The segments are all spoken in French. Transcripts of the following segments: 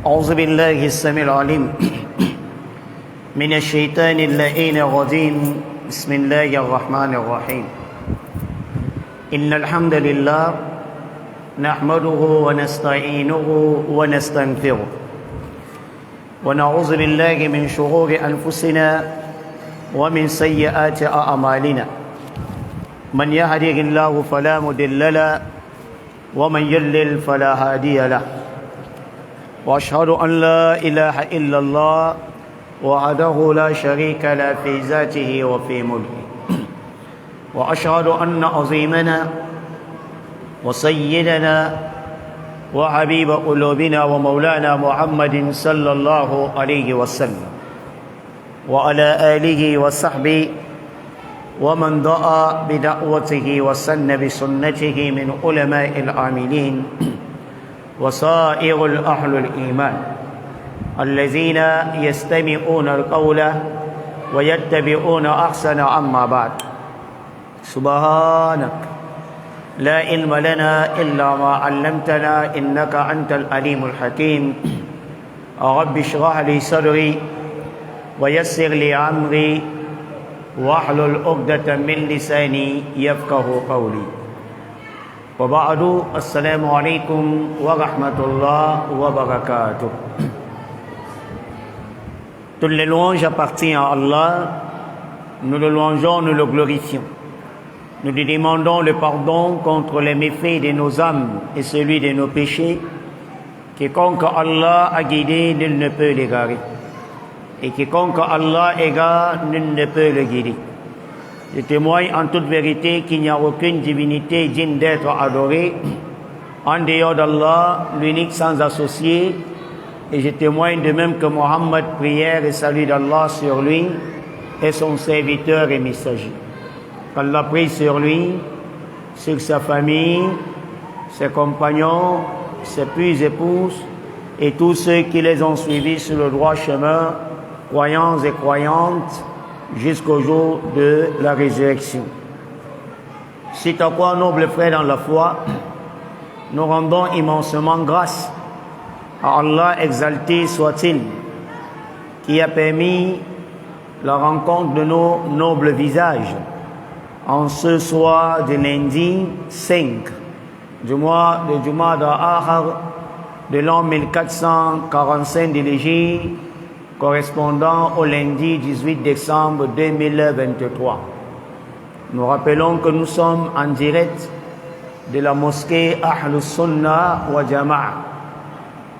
أعوذ بالله السميع العليم من الشيطان اللعين الرجيم بسم الله الرحمن الرحيم إن الحمد لله نحمده ونستعينه ونستغفره ونعوذ بالله من شرور أنفسنا ومن سيئات أعمالنا من يهده الله فلا مضل له ومن يضلل فلا هادي له وأشهد أن لا إله إلا الله وحده لا شريك له في ذاته وفي ملكه وأشهد أن عظيمنا وسيدنا وحبيب قلوبنا ومولانا محمد صلى الله عليه وسلم وعلى آله وصحبه ومن دعا بدعوته وسن بسنته من علماء العاملين وسائر الأهل الإيمان الذين يستمعون القول ويتبعون أحسن أما بعد سبحانك لا علم لنا إلا ما علمتنا إنك أنت العليم الحكيم رب اشرح لي صدري ويسر لي أمري واحلل عقدة من لساني يفقه قولي وبعد السلام عليكم ورحمة الله وبركاته. Toutes les louanges appartiennent à Allah, nous le louangeons, nous le glorifions. Nous lui demandons le pardon contre les méfaits de nos âmes et celui de nos péchés. Quiconque Allah a guidé, nul ne peut l'égarer. Et quiconque Allah égare, nul ne peut le guider. Je témoigne en toute vérité qu'il n'y a aucune divinité digne d'être adorée en dehors d'Allah, l'unique sans associé. Et je témoigne de même que Mohammed, prière et salut d'Allah sur lui, est son serviteur et messager. Qu'Allah prie sur lui, sur sa famille, ses compagnons, ses puis épouses et tous ceux qui les ont suivis sur le droit chemin, croyants et croyantes, jusqu'au jour de la résurrection. C'est à quoi, nobles frères dans la foi, nous rendons immensément grâce à Allah exalté soit-il, qui a permis la rencontre de nos nobles visages en ce soir de lundi 5 du mois de Jumada Akhar de l'an 1445 de l'Hégire, correspondant au lundi 18 décembre 2023. Nous rappelons que nous sommes en direct de la mosquée Ahlus Sunnah wa Jama'a,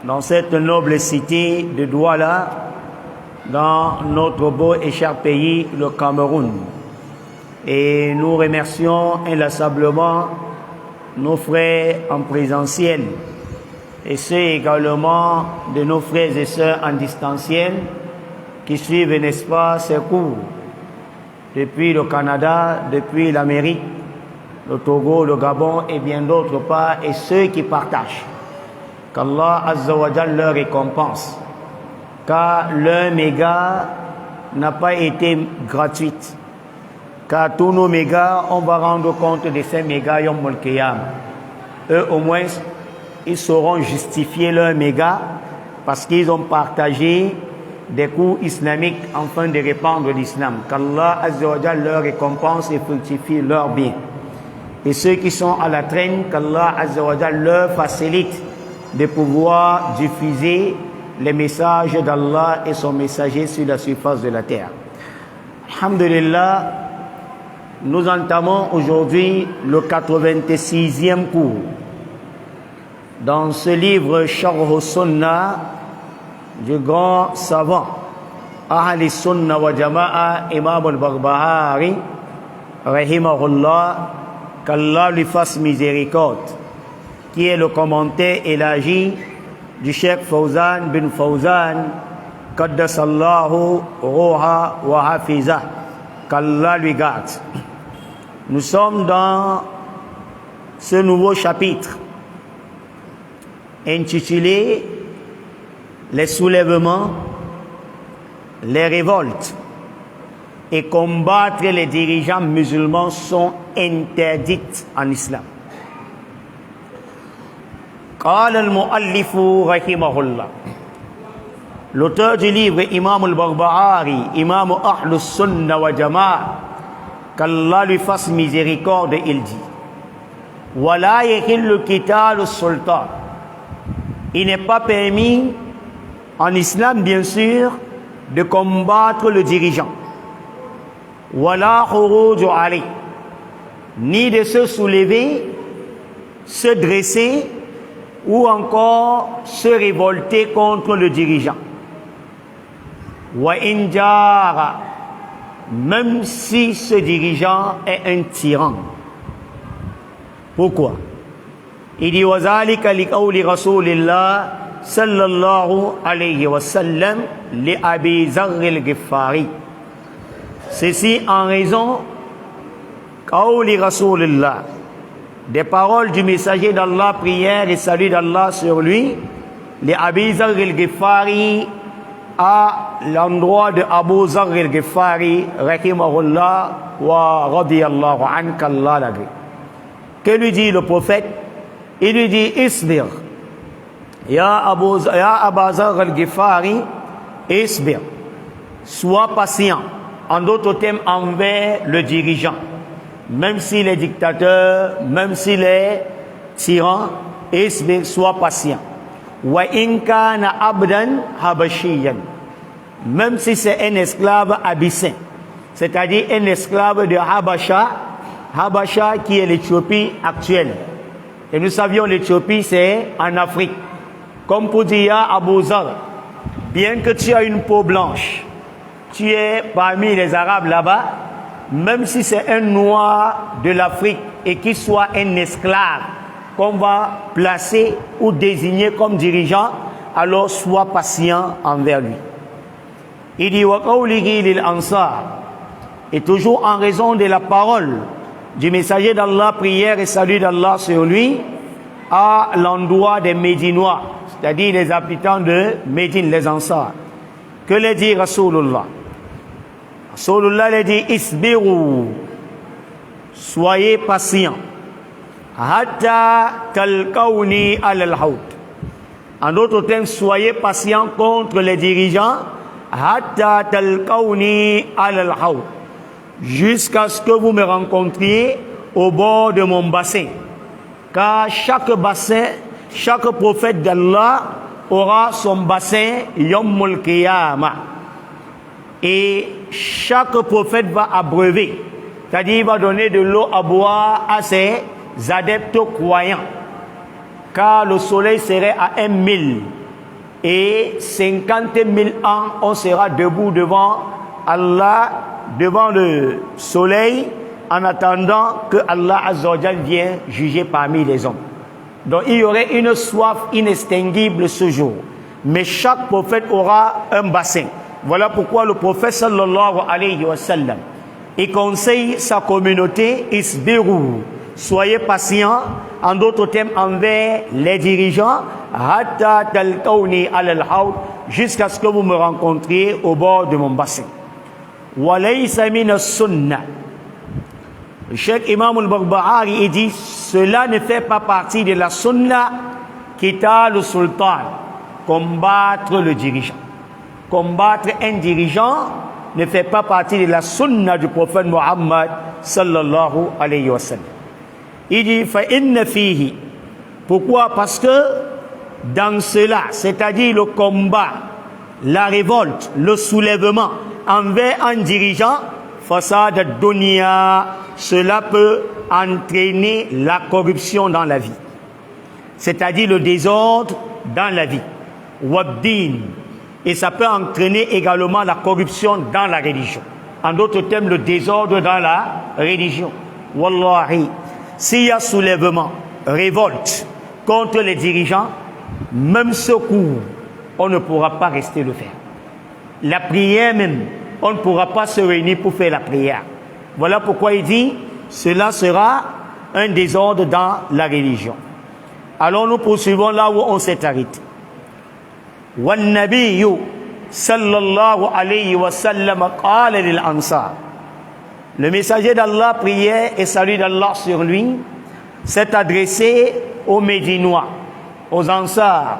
dans cette noble cité de Douala, dans notre beau et cher pays, le Cameroun. Et nous remercions inlassablement nos frères en présentiel et ceux également de nos frères et sœurs en distanciel qui suivent, n'est-ce pas, ces cours depuis le Canada, depuis l'Amérique, le Togo, le Gabon et bien d'autres parts, et ceux qui partagent. Qu'Allah Azza wa Jal leur récompense, car leur méga n'a pas été gratuite. Car tous nos mégas, on va rendre compte de ces mégas Yom al-Qiyam. Eux, au moins, ils sauront justifier leur méga parce qu'ils ont partagé des cours islamiques afin de répandre l'islam. Qu'Allah Azza wa Jal leur récompense et fructifie leur bien. Et ceux qui sont à la traîne, qu'Allah Azza wa Jal leur facilite de pouvoir diffuser les messages d'Allah et son messager sur la surface de la terre. Alhamdulillah, nous entamons aujourd'hui le 86e cours dans ce livre Sharh Sunnah du grand savant Ahl Sunnah wa Jama'a Imam al-Barbahari rahimahullah, qu'Allah lui fasse miséricorde, qui est le commentaire élargi du Cheikh Fawzan bin Fawzan Qaddasallahu Ruha wa Hafizah, qu'Allah lui garde. Nous sommes dans ce nouveau chapitre intitulé les soulèvements, les révoltes et combattre les dirigeants musulmans sont interdites en islam. قال المؤلف رحمه الله L'auteur du livre, Imam al-Barbahari, Imam Ahlus Sunna wa Jama'a, qu'Allah lui fasse miséricorde, il dit Wala yahillu qital sultan. Il n'est pas permis en islam, bien sûr, de combattre le dirigeant. Wala khuruju alayh, ni de se soulever, se dresser ou encore se révolter contre le dirigeant. Wa in jara, même si ce dirigeant est un tyran. Pourquoi? Il dit wa zalika li qawli rasulillah sallallahu alayhi wa sallam li Abi Zarr al-Ghifari. Ceci en raison qawli rasulillah, des paroles du messager d'Allah, prière et salut d'Allah sur lui, li Abi Zarr al-Ghifari, à l'endroit de Abu Zarr al-Ghifari rahimahullah wa radiyallahu anhu, qu'Allah l'agrée. Que lui dit le prophète? Il lui dit Isbir, ya Abu Zarr al-Ghifari, Isbir, sois patient, en d'autres termes envers le dirigeant, même s'il est dictateur, même s'il est tyran. Isbir, sois patient. Wa in kana abdan habashiyan, même si c'est un esclave abyssin, c'est-à-dire un esclave de Habasha, Habasha qui est l'Éthiopie actuelle. Et nous savions l'Éthiopie c'est en Afrique. Comme pour dire à Abu Zarr, bien que tu as une peau blanche, tu es parmi les Arabes là-bas, même si c'est un noir de l'Afrique et qu'il soit un esclave qu'on va placer ou désigner comme dirigeant, alors sois patient envers lui. Il dit wa qawlihi lil ansar, et toujours en raison de la parole du messager d'Allah, prière et salut d'Allah sur lui, à l'endroit des Médinois, c'est-à-dire les habitants de Médine, les Ansar. Que les dit Rasulullah? Rasulullah les dit Isbiru, soyez patients, hatta talqawni al-hawd. En d'autres termes, soyez patients contre les dirigeants, hatta talqawni al-hawd, jusqu'à ce que vous me rencontriez au bord de mon bassin. Car chaque bassin, chaque prophète d'Allah aura son bassin Yawmul Qiyamah. Et chaque prophète va abreuver, c'est-à-dire il va donner de l'eau à boire à ses adeptes croyants. Car le soleil serait à 1 000 et 50 000 ans, on sera debout devant Allah, devant le soleil, en attendant que Allah Azza wa Jal vienne juger parmi les hommes. Donc il y aurait une soif inextinguible ce jour. Mais chaque prophète aura un bassin. Voilà pourquoi le prophète sallallahu alayhi wa sallam, il conseille sa communauté, isbiru, soyez patients, en d'autres termes envers les dirigeants, hatta talqawni al-hawd, jusqu'à ce que vous me rencontriez au bord de mon bassin. Walaysa min as-sunnah. Le Cheikh Imam al-Barbahari, il dit, cela ne fait pas partie de la sunna qital le sultan, combattre le dirigeant. Combattre un dirigeant ne fait pas partie de la sunna du prophète Muhammad sallallahu alayhi wa sallam. Il dit, fa inna fihi. Pourquoi? Parce que dans cela, c'est-à-dire le combat, la révolte, le soulèvement envers un dirigeant, fasad ad-dunya, cela peut entraîner la corruption dans la vie, c'est-à-dire le désordre dans la vie, wabdin, et ça peut entraîner également la corruption dans la religion. En d'autres termes, le désordre dans la religion. Wallahi, s'il y a soulèvement, révolte contre les dirigeants, même secours, on ne pourra pas rester le faire. La prière même, on ne pourra pas se réunir pour faire la prière. Voilà pourquoi il dit, cela sera un désordre dans la religion. Alors nous poursuivons là où on s'est arrêté. وَالنَّبِيُّ صلى الله عليه وسلم قال للأنصار. Le messager d'Allah, prière et salut d'Allah sur lui, s'est adressé aux Médinois, aux Ansar.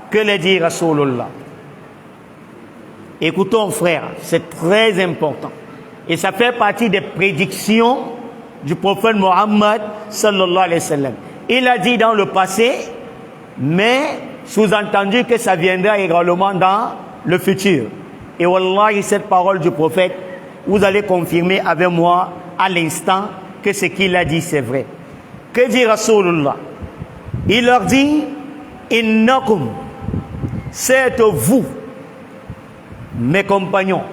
Que les dit Rasulullah? Écoutons, frère, c'est très important. Et ça fait partie des prédictions du prophète Mohammed sallallahu alayhi wa sallam. Il a dit dans le passé, mais sous-entendu que ça viendra également dans le futur. Et wallahi, cette parole du prophète, vous allez confirmer avec moi à l'instant que ce qu'il a dit, c'est vrai. Que dit Rasulullah? Il leur dit, innakum, c'est vous, mes compagnons,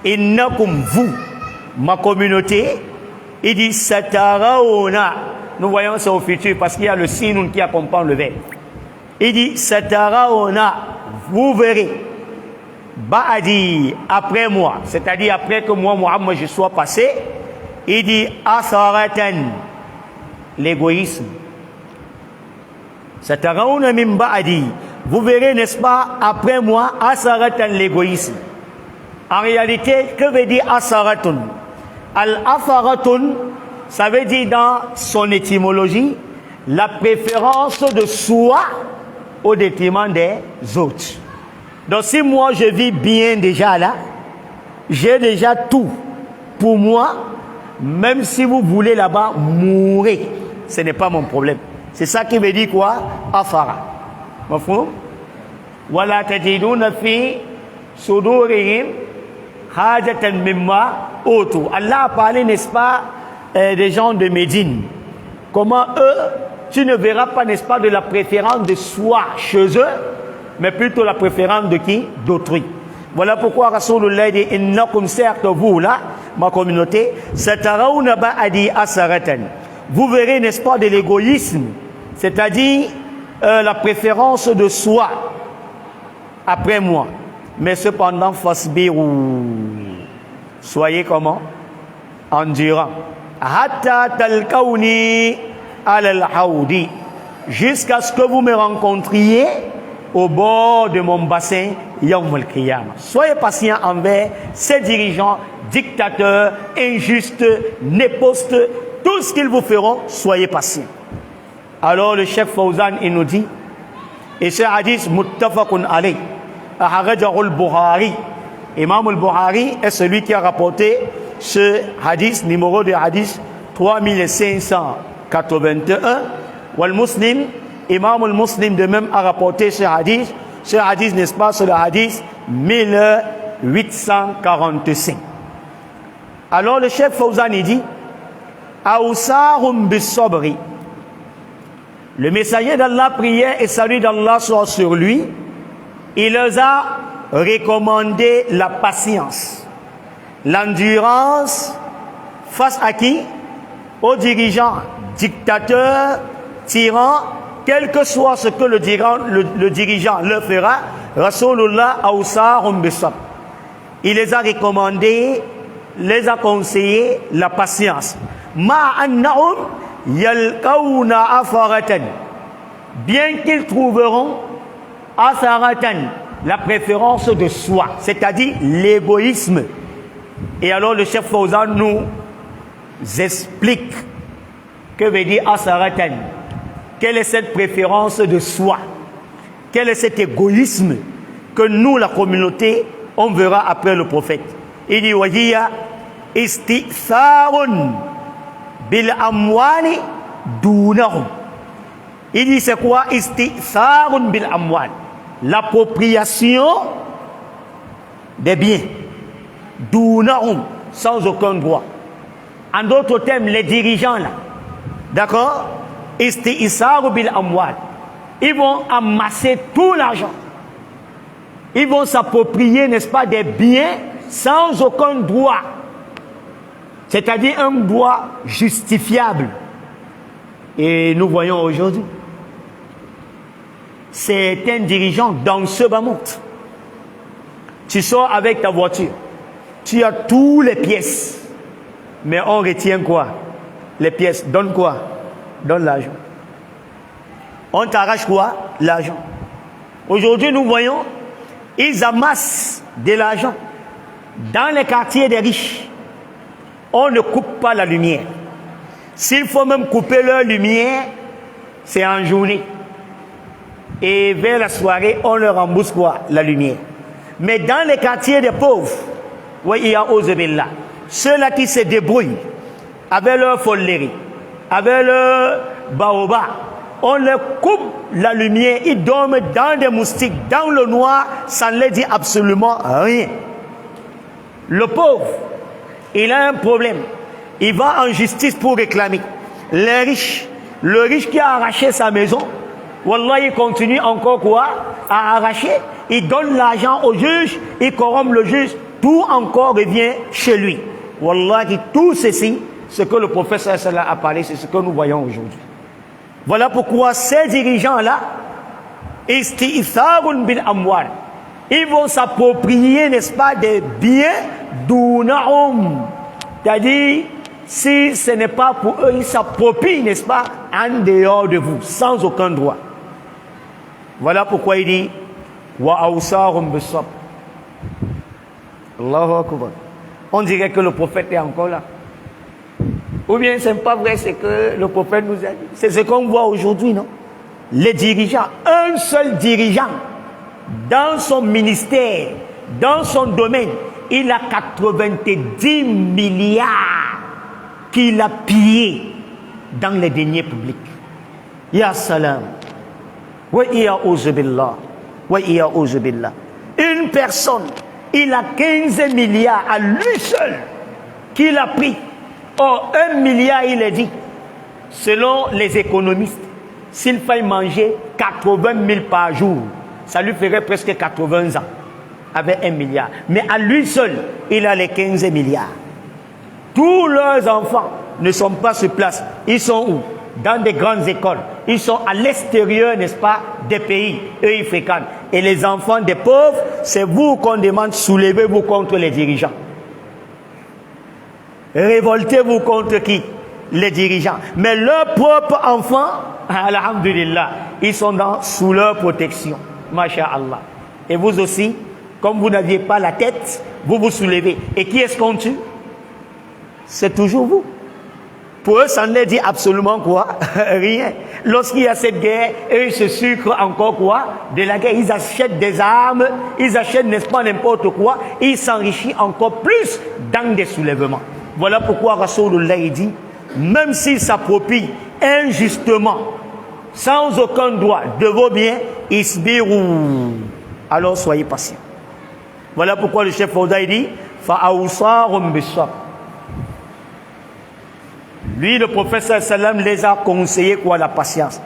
innakum, vous, ma communauté. Il dit, satarauna. Nous voyons ça au futur parce qu'il y a le signe qui accompagne le verbe. Il dit, satarauna, vous verrez. Ba'adi, après moi, c'est-à-dire après que moi, Muhammad, je sois passé. Il dit, asaratan, l'égoïsme. Satarauna min ba'adi. Vous verrez, n'est-ce pas, après moi, asaratan, l'égoïsme. En réalité, que veut dire asaratun? Al-asaratun, ça veut dire dans son étymologie, la préférence de soi au détriment des autres. Donc si moi je vis bien déjà là, j'ai déjà tout pour moi, même si vous voulez là-bas mourir, ce n'est pas mon problème. C'est ça qui veut dire quoi? Afara. Mafhum? Wala tajiduna fi sudurihim hajatan mimma utu. Allah a parlé, n'est-ce pas, des gens de Médine. Comment eux, tu ne verras pas, n'est-ce pas, de la préférence de soi chez eux, mais plutôt la préférence de qui? D'autrui. Voilà pourquoi Rasulullah dit, innakum, certes vous là, ma communauté, satarauna ba'adi asaratan. Vous verrez, n'est-ce pas, de l'égoïsme, c'est-à-dire la préférence de soi après moi. Mais cependant, fasbiru, soyez comment? Endurant. Hatta talkauni al-hawdi, jusqu'à ce que vous me rencontriez au bord de mon bassin Yawm al-Qiyamah. Soyez patient envers ces dirigeants, dictateurs, injustes, népostes, tout ce qu'ils vous feront, soyez patient. Alors le chef Fawzan, il nous dit, et ce hadith muttafaqun alayh, akhrajahu al-Bukhari. Imam al-Bukhari est celui qui a rapporté ce hadith, numéro de hadith 3581. Wal Muslim, Imam al-Muslim de même a rapporté ce hadith. Ce hadith, n'est-ce pas, c'est le hadith 1845. Alors le chef Fawzan dit, Aousarum bis-sabri. Le messager d'Allah, priait et salut d'Allah soit sur lui. Il leur a recommandé la patience, l'endurance face à qui? Aux dirigeants, dictateurs, tyrans, quel que soit ce que le dirigeant leur fera. Rasulullah awsahum bis-sabr. Il les a recommandés, les a conseillés la patience. Ma annahum yalqawna afaratan. Bien qu'ils trouveront afaratan, la préférence de soi, c'est-à-dire l'égoïsme. Et alors le chef Fawzan nous explique que veut dire asaratan. Quelle est cette préférence de soi? Quel est cet égoïsme que nous, la communauté, on verra après le prophète? Il dit wahiya istitharun bil amwali dunahum. Il dit c'est quoi istitharun bil amwal? L'appropriation des biens dunahum, sans aucun droit. En d'autres termes, les dirigeants là, d'accord, istitharu bil amwal, ils vont amasser tout l'argent, ils vont s'approprier, n'est-ce pas, des biens sans aucun droit, c'est-à-dire un droit justifiable. Et nous voyons aujourd'hui certains dirigeants dans ce bas-monde. Tu sors avec ta voiture, tu as toutes les pièces, mais on retient quoi? Les pièces. Donne quoi? Donne l'argent. On t'arrache quoi? L'argent. Aujourd'hui, nous voyons, ils amassent de l'argent dans les quartiers des riches. On ne coupe pas la lumière. S'il faut même couper leur lumière, c'est en journée. Et vers la soirée, on leur rembourse quoi? La lumière. Mais dans les quartiers des pauvres, oui, il y a Ozebillah. Ceux-là qui se débrouillent avec leur folerie, avec leur baobab, on leur coupe la lumière, ils dorment dans des moustiques, dans le noir, ça ne leur dit absolument rien. Le pauvre, il a un problème. Il va en justice pour réclamer. Les riches, le riche qui a arraché sa maison, wallah, il continue encore quoi? À arracher. Il donne l'argent au juge, il corrompt le juge, tout encore revient chez lui. Wallah, tout ceci, ce que le prophète sallallahu a parlé, c'est ce que nous voyons aujourd'hui. Voilà pourquoi ces dirigeants-là, istitharun bil amwal, ils vont s'approprier, n'est-ce pas, des biens d'unaum. C'est-à-dire, si ce n'est pas pour eux, ils s'approprient, n'est-ce pas, en dehors de vous, sans aucun droit. Voilà pourquoi il dit wa awsarum bisab. Allahu Akbar. On dirait que le prophète est encore là. Ou bien ce n'est pas vrai, c'est que le prophète nous a dit. C'est ce qu'on voit aujourd'hui, non? Les dirigeants, un seul dirigeant, dans son ministère, dans son domaine, il a 90 milliards qu'il a pillés dans les deniers publics. Ya salam. Wa iya'uzu billah. Wa iya'uzu billah. Une personne, il a 15 milliards à lui seul qu'il a pris. Or, 1 milliard, il est dit, selon les économistes, s'il faille manger 80 000 par jour, ça lui ferait presque 80 ans, avec 1 milliard. Mais à lui seul, il a les 15 milliards. Tous leurs enfants ne sont pas sur place. Ils sont où? Dans des grandes écoles. Ils sont à l'extérieur, n'est-ce pas, des pays. Eux, ils fréquentent. Et les enfants des pauvres, c'est vous qu'on demande, soulevez-vous contre les dirigeants. Révoltez-vous contre qui? Les dirigeants. Mais leurs propres enfants, alhamdulillah, ils sont sous leur protection. Masha'Allah. Et vous aussi, comme vous n'aviez pas la tête, vous vous soulevez. Et qui est-ce qu'on tue? C'est toujours vous. Pour eux, ça ne leur dit absolument quoi? Rien. Lorsqu'il y a cette guerre, eux, ils se sucrent encore quoi? De la guerre. Ils achètent des armes, ils achètent, n'est-ce pas, n'importe quoi. Ils s'enrichissent encore plus dans des soulèvements. Voilà pourquoi Rasulullah dit, même s'ils s'approprient injustement, sans aucun droit de vos biens, isbirou. Alors soyez patients. Voilà pourquoi le chef Fawda dit, fa'awsarum bisab. Lui, le prophète sallam les a conseillé quoi? La patience.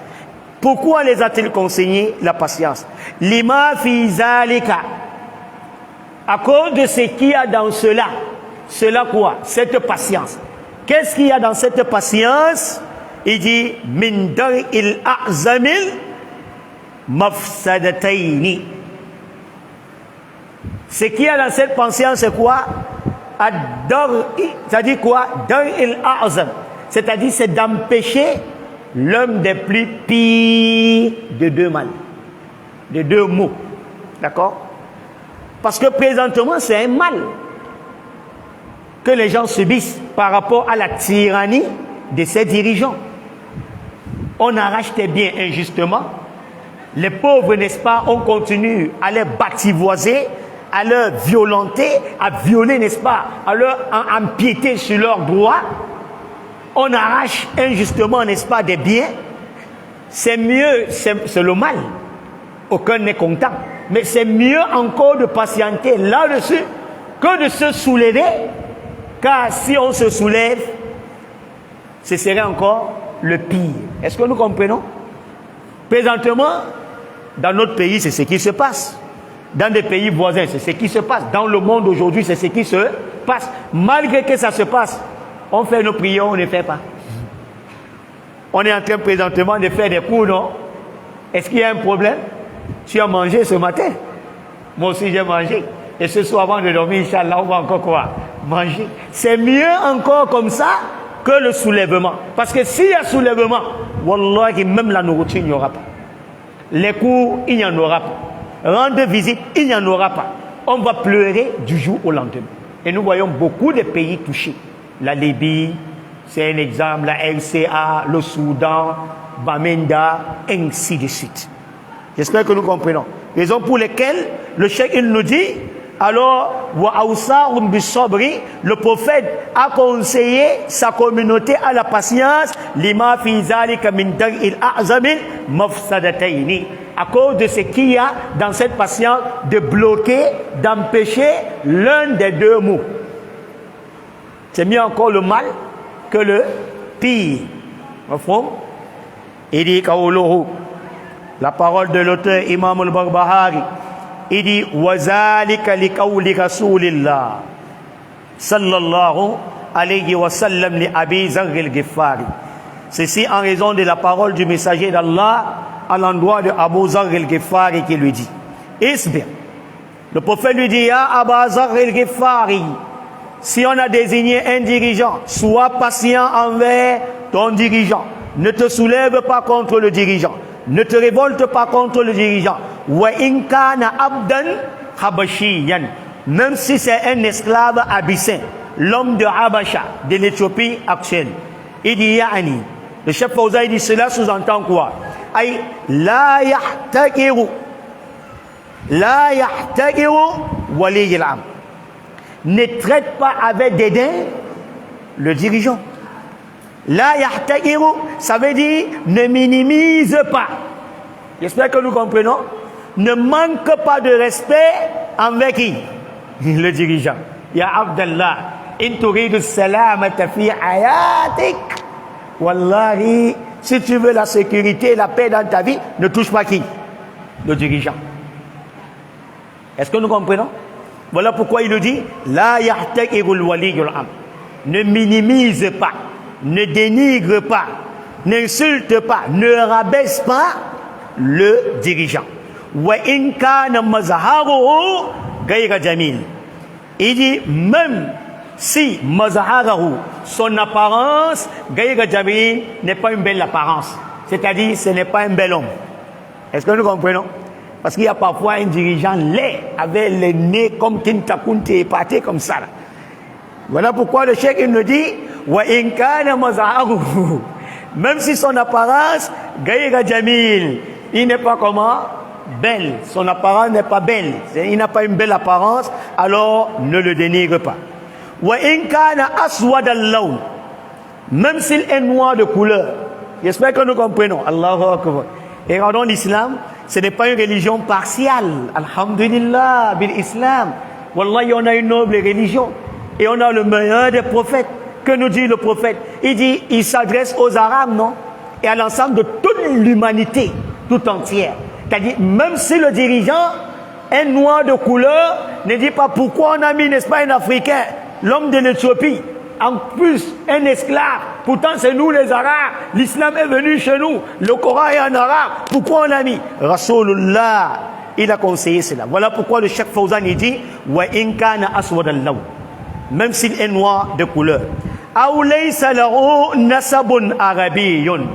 Pourquoi les a-t-il conseillé la patience? Lima fi zalika. À cause de ce qu'il y a dans cela. Cela quoi? Cette patience. Qu'est-ce qu'il y a dans cette patience? Il dit min dar'il a'zamil mafsadataini. Ce qu'il y a dans cette patience, c'est quoi? C'est-à-dire quoi? Dar'il a'zam. C'est-à-dire c'est d'empêcher l'homme des plus pires de deux mal, de deux maux. D'accord? Parce que présentement, c'est un mal que les gens subissent par rapport à la tyrannie de ces dirigeants. On arrache tes biens injustement. Les pauvres, n'est-ce pas, on continue à les bativoiser, à leur violenter, à violer, n'est-ce pas, à leur empiéter sur leurs droits. On arrache injustement, n'est-ce pas, des biens. C'est mieux, c'est le mal. Aucun n'est content. Mais c'est mieux encore de patienter là-dessus que de se soulever. Car si on se soulève, ce serait encore le pire. Est-ce que nous comprenons? Présentement, dans notre pays, c'est ce qui se passe. Dans des pays voisins, c'est ce qui se passe. Dans le monde aujourd'hui, c'est ce qui se passe. Malgré que ça se passe, on fait nos prières, on ne fait pas. On est en train présentement de faire des cours, non? Est-ce qu'il y a un problème? Tu as mangé ce matin? Moi aussi, j'ai mangé. Et ce soir, avant de dormir, Inch'Allah, on va encore quoi? Manger. C'est mieux encore comme ça que le soulèvement. Parce que s'il y a soulèvement, Wallah, même la nourriture, il n'y aura pas. Les cours, il n'y en aura pas. Rendre visite, il n'y en aura pas. On va pleurer du jour au lendemain. Et nous voyons beaucoup de pays touchés. La Libye, c'est un exemple, la LCA, le Soudan, Bamenda, ainsi de suite. J'espère que nous comprenons. Raison pour lesquelles le cheikh il nous dit, alors, le prophète a conseillé sa communauté à la patience, à cause de ce qu'il y a dans cette patience de bloquer, d'empêcher l'un des deux maux. C'est mieux encore le mal que le pire. Il dit, la parole de l'auteur Imam al-Barbahari, il dit wazalika liqawli rasulillah sallallahu alayhi wa sallam li Abi Zarr al-Ghifari. Ceci en raison de la parole du messager d'Allah à l'endroit de Abu Zarr al-Ghifari qui lui dit Isbir. Le prophète lui dit ya Abu Zarr al-Ghifari, si on a désigné un dirigeant, sois patient envers ton dirigeant. Ne te soulève pas contre le dirigeant. Ne te révolte pas contre le dirigeant. Wa in kana abdan habashiyan. Même si c'est un esclave abyssin, l'homme de Habasha, de l'Éthiopie actuelle. Il dit Ya'ani. Le chef Fawza dit cela sous-entend quoi? Aïe, la yahtakiru wali al-am. Ne traite pas avec dédain le dirigeant. La yahtakiru, ça veut dire ne minimise pas. J'espère que nous comprenons. Ne manque pas de respect envers qui? Le dirigeant. Ya Abdallah, in turidu salamata fi hayatik. Wallahi, si tu veux la sécurité et la paix dans ta vie, ne touche pas qui? Le dirigeant. Est-ce que nous comprenons? Voilà pourquoi il nous dit la yahtakiru wali al-am. Ne minimise pas, ne dénigre pas, n'insulte pas, ne rabaisse pas le dirigeant. Wa in kana mazharuhu ghayra jamil. Il dit même si mazharuhu, son apparence ghayra jamil n'est pas une belle apparence, c'est-à-dire ce n'est pas un bel homme. Est-ce que nous comprenons? Parce qu'il y a parfois un dirigeant laid avec le nez comme Kintakunte épaté comme ça là. Voilà pourquoi le cheikh il nous dit wa in kana mazharuhu, même si son apparence ghayra jamil, il n'est pas comment? Belle. Son apparence n'est pas belle. Il n'a pas une belle apparence, alors ne le dénigre pas. Wa in kana aswad al-lawn, même s'il est noir de couleur. J'espère que nous comprenons. Allahu Akbar. Et regardons l'islam, ce n'est pas une religion partiale. Alhamdulillah bil islam. Wallahi, on a une noble religion et on a le meilleur des prophètes. Que nous dit le prophète? Il dit, il s'adresse aux Arabes, non? Et à l'ensemble de toute l'humanité tout entière. C'est-à-dire, même si le dirigeant est noir de couleur, ne dit pas pourquoi on a mis, n'est-ce pas, un Africain, l'homme de l'Éthiopie, en plus un esclave, pourtant c'est nous les Arabes, l'islam est venu chez nous, le Coran est en arabe, pourquoi on a mis? Rasulullah, il a conseillé cela. Voilà pourquoi le cheikh Fawzan dit wa in kana aswad al-lawn, même s'il est noir de couleur. Aw laysa lahu nasabun arabiyyun,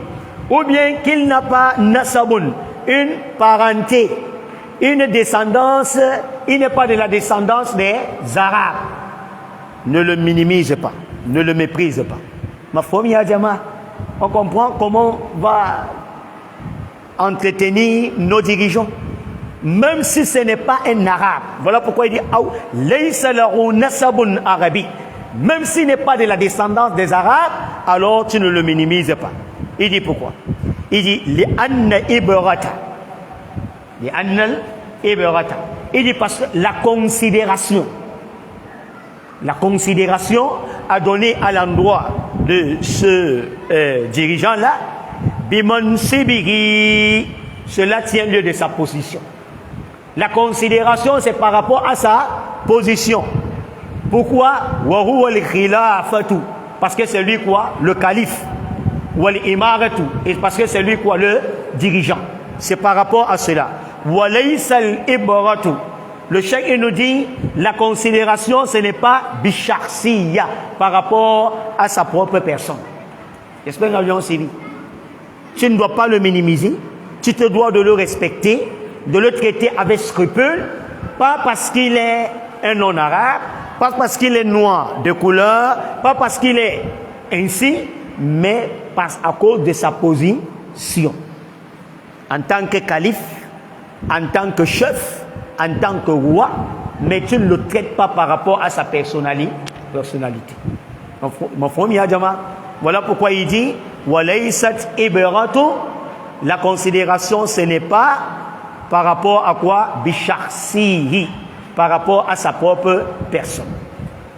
ou bien qu'il n'a pas nasabun, une parenté, une descendance, il n'est pas de la descendance des Arabes. Ne le minimise pas, ne le méprise pas. Ma famille Adjama, on comprend comment on va entretenir nos dirigeants, même si ce n'est pas un arabe. Voilà pourquoi il dit laysa lahu nasabun arabi. Même s'il n'est pas de la descendance des Arabes, alors tu ne le minimises pas. Il dit pourquoi? Il dit li'anna ibrata. Li'anna ibrata. Il dit parce que la considération a donné à l'endroit de ce dirigeant-là, bimansibigi, cela tient lieu de sa position. La considération, c'est par rapport à sa position. Pourquoi? Wa huwa al-khilafatu, parce que c'est lui quoi? Le calife. Wal imaratu, et parce que c'est lui quoi? Le dirigeant. C'est par rapport à cela. Wa laysa al-ibratu. Le cheikh il nous dit la considération ce n'est pas bishakhsiya, par rapport à sa propre personne. J'espère que nous avons suivi. Tu ne dois pas le minimiser, tu te dois de le respecter, de le traiter avec scrupule, pas parce qu'il est un non-arabe, pas parce qu'il est noir de couleur, pas parce qu'il est ainsi, mais à cause de sa position. En tant que calife, en tant que chef, en tant que roi, mais tu ne le traites pas par rapport à sa personnalité. Voilà pourquoi il dit Walaysat ibratu, la considération ce n'est pas par rapport à quoi Bishakhsihi, par rapport à sa propre personne.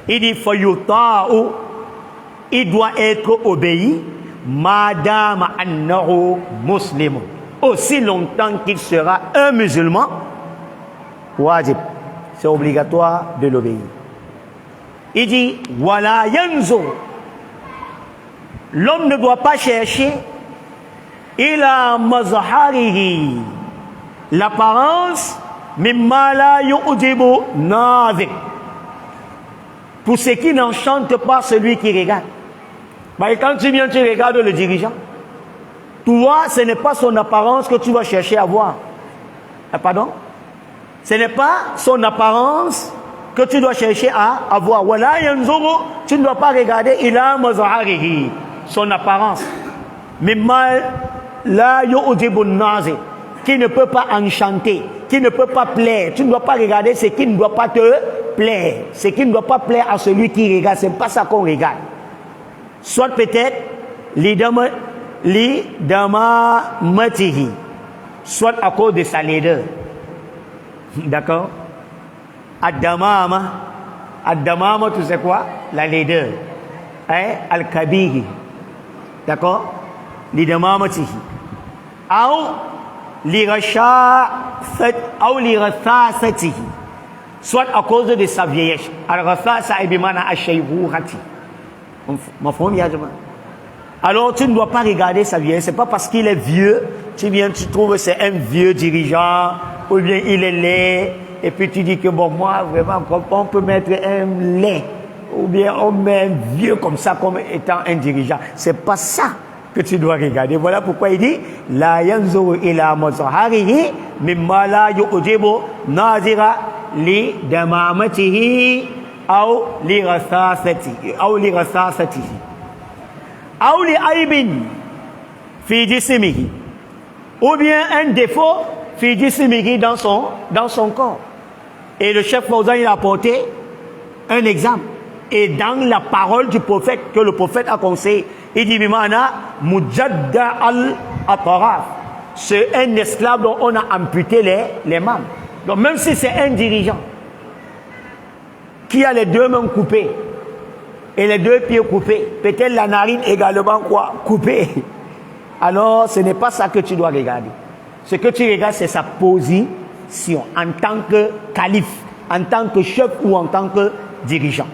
Il dit Fayuta'u, il doit être obéi madame annahu muslimun, aussi longtemps qu'il sera un musulman. Wajib, c'est obligatoire de l'obéir. Il dit wala yanzur, l'homme ne doit pas chercher ila mazharihi, l'apparence mimma la yu'jibu nadhir, pour ce qui n'enchante pas celui qui regarde. Mais quand tu viens, tu regardes le dirigeant, toi, ce n'est pas son apparence que tu vas chercher à voir. Pardon? Ce n'est pas son apparence que tu dois chercher à voir. Voilà, yanzuru, tu ne dois pas regarder ila mazharihi, son apparence. Mimma la yu'jibu nazir, qui ne peut pas enchanter, qui ne peut pas plaire. Tu ne dois pas regarder ce qui ne doit pas te plaire, ce qui ne doit pas plaire à celui qui regarde. Ce n'est pas ça qu'on regarde. Soit peut-être l'idama matihi, soit à cause de sa laideur. D'accord? Ad-damama, tu sais quoi? La laideur. Hein? Al-kabiri. D'accord? L'idama matihi. Ou l'irathasatihi, soit à cause de sa vieillesse. Al-rathasa ibimana ash-shaykhurati. Alors tu ne dois pas regarder sa vieillesse. C'est pas parce qu'il est vieux, tu viens, tu trouves que c'est un vieux dirigeant, ou bien il est laid, et puis tu dis que bon, moi vraiment on peut mettre un laid, ou bien on met un vieux comme ça comme étant un dirigeant. C'est pas ça que tu dois regarder. Voilà pourquoi il dit la yanzuru ila mazharihi mimma la yu'jibu nazira li damamatihi aw li rasasatihi aw li aibin fi jismihi, ou bien un défaut fi jismihi dans son corps. Et le chef Fawzan il a apporté un exemple, et dans la parole du prophète que le prophète a conseillé, il dit bimana mujadda al-ataraf, c'est un esclave dont on a amputé les membres. Donc même si c'est un dirigeant qui a les deux mains coupées et les deux pieds coupés, peut-être la narine également coupée, alors ce n'est pas ça que tu dois regarder. Ce que tu regardes, c'est sa position en tant que calife, en tant que chef ou en tant que dirigeant.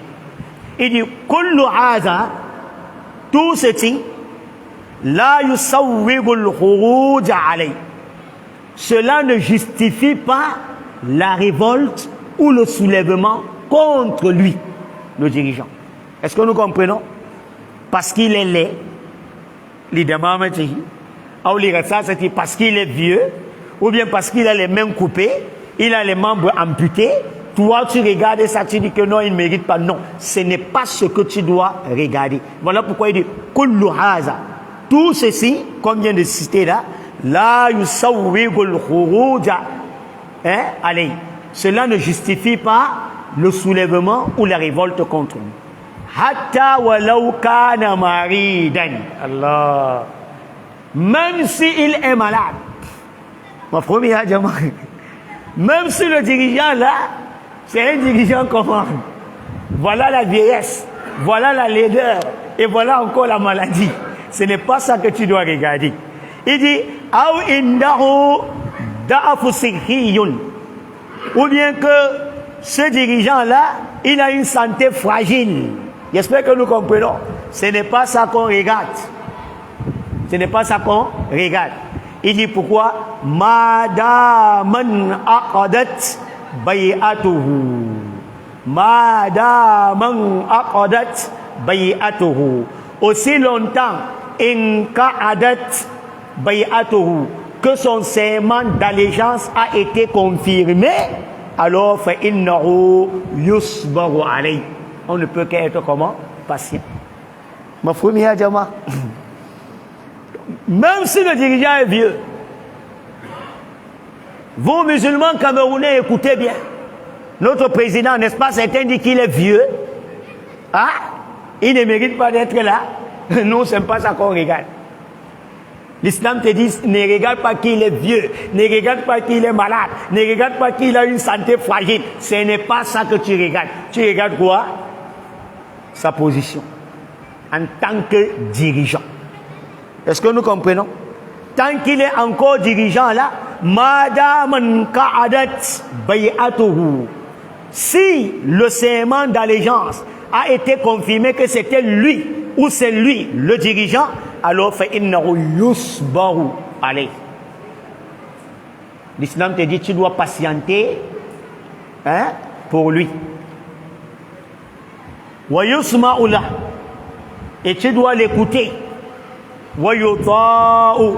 Il dit kullu hadha, tout ceci, la yusawwigul khuruj alayhi, cela ne justifie pas la révolte ou le soulèvement contre lui, le dirigeant. Est-ce que nous comprenons? Parce qu'il est laid, parce qu'il est vieux, ou bien parce qu'il a les mains coupées, il a les membres amputés. Toi, tu regardes ça, tu dis que non, il ne mérite pas. Non, ce n'est pas ce que tu dois regarder. Voilà pourquoi il dit kullu haza. Tout ceci, comme vient de citer là, la yusawwigul khuruja alayhi, cela ne justifie pas le soulèvement ou la révolte contre lui. Hatta walau kana maridan. Allah. Même s'il est malade. Ma première diamant. Même si le dirigeant là, c'est un dirigeant comment? Voilà la vieillesse, voilà la laideur, et voilà encore la maladie. Ce n'est pas ça que tu dois regarder. Il dit Aw indahu da'afu sikhiyun, ou bien que ce dirigeant là, il a une santé fragile. J'espère que nous comprenons. Ce n'est pas ça qu'on regarde. Ce n'est pas ça qu'on regarde. Il dit pourquoi? Madaman aqadat bay'atuhu. Madaman aqadat bay'atuhu. Aussi longtemps inqa'adat bay'atuhu, que son serment d'allégeance a été confirmé, alors fa innahu yusbaru alayhi. On ne peut qu'être comment? Patient. Mafhum ya jama. Même si le dirigeant est vieux, Vous, musulmans camerounais, écoutez bien. Notre président, n'est-ce pas, certains disent qu'il est vieux. Ah, il ne mérite pas d'être là. Nous, ce n'est pas ça qu'on regarde. L'islam te dit, ne regarde pas qu'il est vieux, ne regarde pas qu'il est malade, ne regarde pas qu'il a une santé fragile. Ce n'est pas ça que tu regardes. Tu regardes quoi? Sa position en tant que dirigeant. Est-ce que nous comprenons? Tant qu'il est encore dirigeant là, madame ka'adat bay'atuhu. Si le serment d'allégeance a été confirmé que c'était lui ou c'est lui le dirigeant, alors fa innahu yusbaru alayh. L'islam te dit tu dois patienter pour lui. Wa yusma'u lah, et tu dois l'écouter. Wa yuta'u,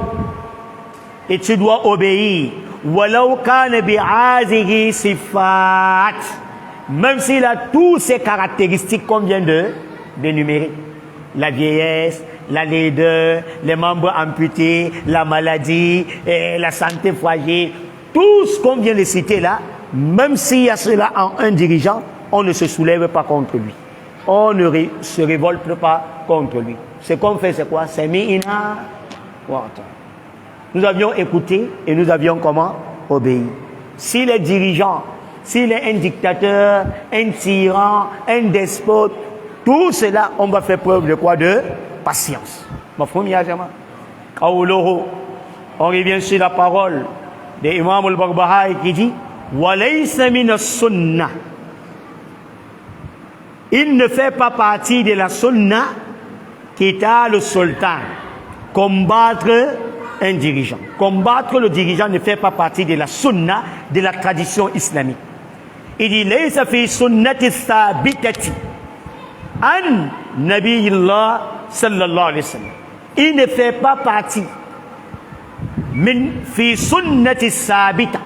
et tu dois obéir. Walau kana bi'azihi sifat, même s'il a toutes ces caractéristiques qu'on vient de d'énumérer. La vieillesse, la laideur, les membres amputés, la maladie, la santé fragile, tout ce qu'on vient de citer là, même s'il y a cela en un dirigeant, on ne se soulève pas contre lui. On ne se révolte pas contre lui. Ce qu'on fait, c'est quoi? C'est mi'ina. Nous avions écouté et nous avions comment? Obéi. S'il est dirigeant, s'il est un dictateur, un tyran, un despote, tout cela, on va faire preuve de quoi? De patience. On revient sur la parole de Imam al-Barbahari qui dit walaysa min as-sunnah. Il ne fait pas partie de la sunna quitta le sultan. Combattre un dirigeant. Combattre le dirigeant ne fait pas partie de la sunna, de la tradition islamique. Il dit laysa fi sunnati thabitati an nabiyillah sallallahu alayhi wa sallam. Il ne fait pas partie min fi sunnati thabita,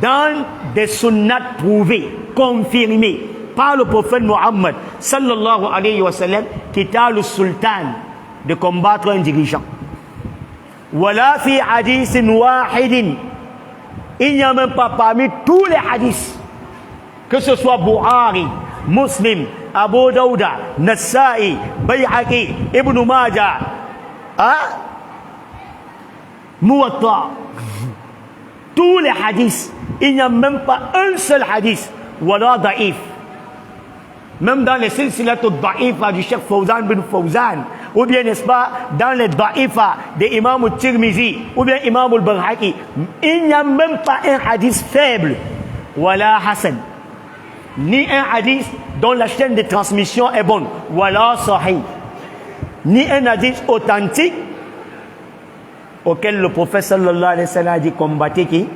dans des sunnats prouvés, confirmés par le prophète Mohammed sallallahu alayhi wa sallam, qui est le sultan de combattre un dirigeant. Wala fi hadithin wahidin, il n'y a même pas parmi tous les hadiths, que ce soit Bukhari, Muslim, Abu Dawuda, Nasa'i, Bayhaqi, Ibn Majah, Muwatta, tous les hadiths, il n'y a même pas un seul hadith, wala da'if. Même dans les silsilat al-da'ifa du Cheikh Fawzan bin Fawzan, ou bien, n'est-ce pas, dans les da'ifa de Imam al-Tirmizi, ou bien Imam al-Bayhaqi, il n'y a même pas un hadith faible, wala hasan, ni un hadith dont la chaîne de transmission est bonne, wala sahih, ni un hadith authentique auquel le prophète sallallahu alayhi wa sallam a dit combattez qui?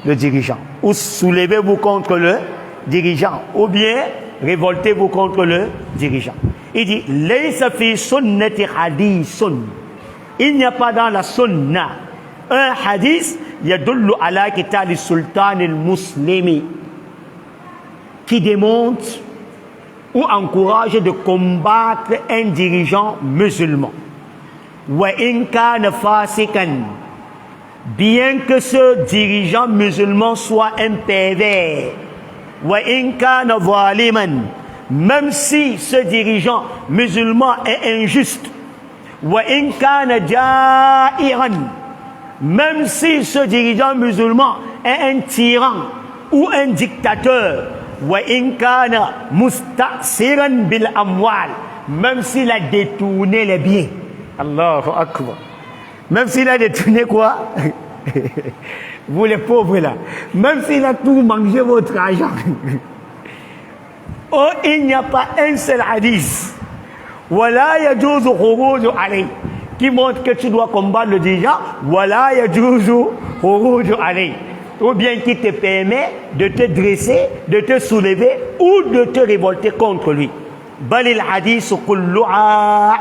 Le dirigeant. Ou soulevez-vous contre le dirigeant, ou bien révoltez-vous contre le dirigeant. Il dit laysa fi sunnati hadithun. Il n'y a pas dans la sunna un hadith yadullu ala qital sultan al-muslimi, qui démontre ou encourage de combattre un dirigeant musulman. Wa in kana fasikan, bien que ce dirigeant musulman soit un pervers. Wa in kana zaliman, même si ce dirigeant musulman est injuste. Wa in kana ja'iran, même si ce dirigeant musulman est un tyran ou un dictateur. Wa in kana musta'siran bil amwal, même s'il a détourné les biens. Allahu Akbar. Même s'il a détourné quoi? Vous les pauvres là, même s'il a tout mangé votre argent. Oh, il n'y a pas un seul hadith wala yajuzu khuruju alayhi qui montre que tu dois combattre le dirigeant, wala yajuzu khuruju alayhi, ou bien qui te permet de te dresser, de te soulever ou de te révolter contre lui. Balil hadith kulluha,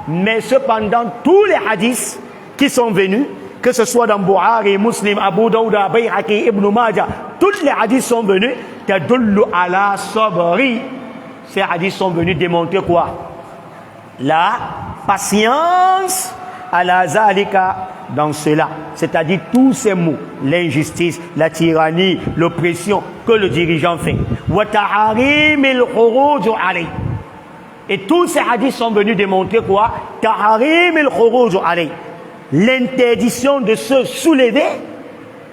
mais cependant tous les hadiths qui sont venus, que ce soit dans Bukhari, Muslim, Abu Dawuda, Bayhaqi, Ibn Majah, tous les hadiths sont venus tadullu ala sabri. Ces hadiths sont venus démontrer quoi? La patience ala zalika, dans cela, c'est-à-dire tous ces mots, l'injustice, la tyrannie, l'oppression que le dirigeant fait. Wa taharim al-khuruj alayh. Et tous ces hadiths sont venus démontrer quoi? Taharim al-khuruj alayh. L'interdiction de se soulever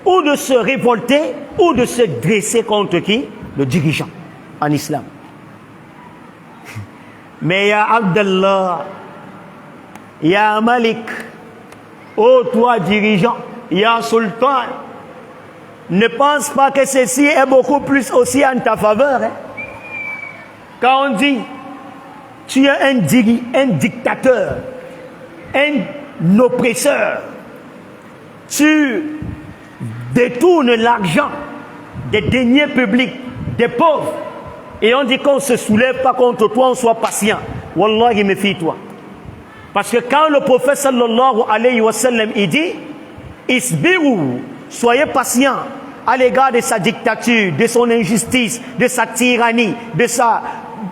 ou de se révolter ou de se dresser contre qui? Le dirigeant en islam. Mais ya Abdallah, ya Malik, ô toi dirigeant, ya Sultan, ne pense pas que ceci est beaucoup plus aussi en ta faveur. Hein? Quand on dit tu es un dictateur, un oppresseur, tu détournes l'argent des deniers publics, des pauvres, et on dit qu'on ne se soulève pas contre toi, on soit patient. Wallahi, méfie-toi. Parce que quand le prophète sallallahu alayhi wa sallam, il dit isbiru, soyez patient à l'égard de sa dictature, de son injustice, de sa tyrannie, de sa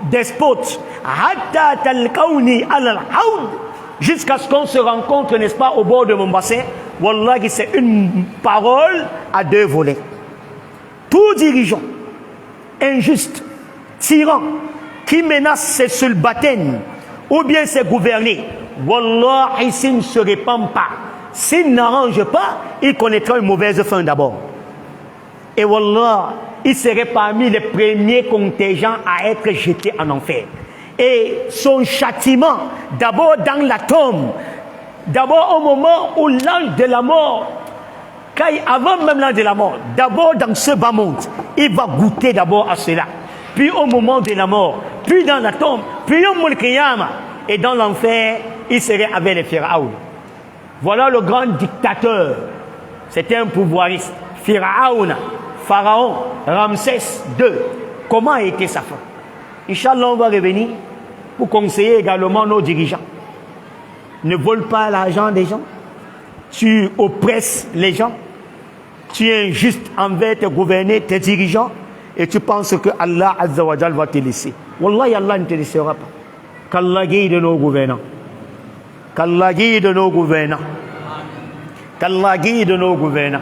despote, hatta talqawni alal haud, jusqu'à ce qu'on se rencontre, n'est-ce pas, au bord de mon bassin. Wallahi, c'est une parole à deux volets. Tout dirigeant injuste, tyran, qui menace ses sulbataines ou bien ses gouvernés, wallahi, s'il ne se répand pas, s'il n'arrange pas, il connaîtra une mauvaise fin d'abord. Et wallah, il serait parmi les premiers contingents à être jetés en enfer. Et son châtiment, d'abord dans la tombe, d'abord au moment où l'ange de la mort, avant même l'ange de la mort, d'abord dans ce bas monde, il va goûter d'abord à cela. Puis au moment de la mort, puis dans la tombe, puis au Qiyamah, et dans l'enfer, il serait avec les Pharaons. Voilà le grand dictateur. C'était un pouvoiriste. Pharaon, Ramsès II. Comment a été sa fin? Inch'Allah, on va revenir pour conseiller également nos dirigeants. Ne vole pas l'argent des gens. Tu oppresses les gens. Tu es injuste envers tes gouvernés, tes dirigeants. Et tu penses que Allah Azza wa Jal va te laisser. Wallahi, Allah ne te laissera pas. Qu'Allah guide nos gouvernants. Qu'Allah guide nos gouvernants. Qu'Allah guide nos gouvernants.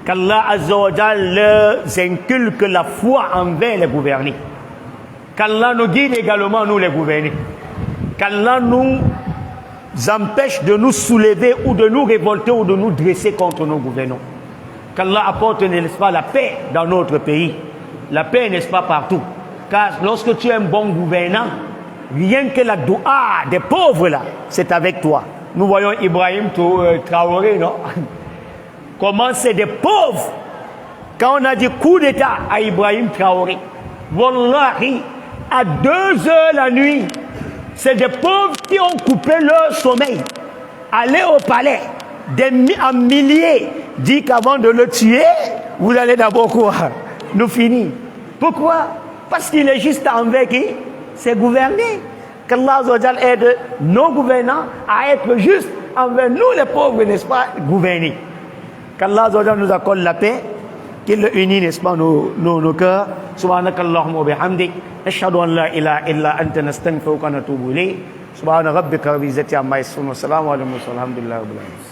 Qu'Allah Azza wa Jal leur inculque la foi envers les gouvernés. Qu'Allah nous guide également, nous les gouvernés. Qu'Allah nous empêche de nous soulever ou de nous révolter ou de nous dresser contre nos gouvernants. Qu'Allah apporte, n'est-ce pas, la paix dans notre pays. La paix, n'est-ce pas, partout. Car lorsque tu es un bon gouvernant, rien que la doua des pauvres là, c'est avec toi. Nous voyons Ibrahim Traoré, non? Comment c'est des pauvres. Quand on a dit coup d'état à Ibrahim Traoré, wallahi, à 2 heures la nuit, c'est des pauvres qui ont coupé leur sommeil. Aller au palais, en milliers, dit qu'avant de le tuer, vous allez d'abord quoi? Nous finir. Pourquoi? Parce qu'il est juste envers qui? Ses gouvernés. Qu'Allah aide nos gouvernants à être justes envers nous les pauvres, n'est-ce pas, gouvernés. Qu'Allah nous accorde la paix, qu'il unit, n'est-ce pas, nos cœurs. Subhanakallahumma wa bihamdik, nashhadu an la ilaha illa anta nastaghfiruka wa natubu ilayk. Subhana rabbika rabbil izzati amma yasifun wa salamun alal mursalin walhamdulillahi rabbil alamin.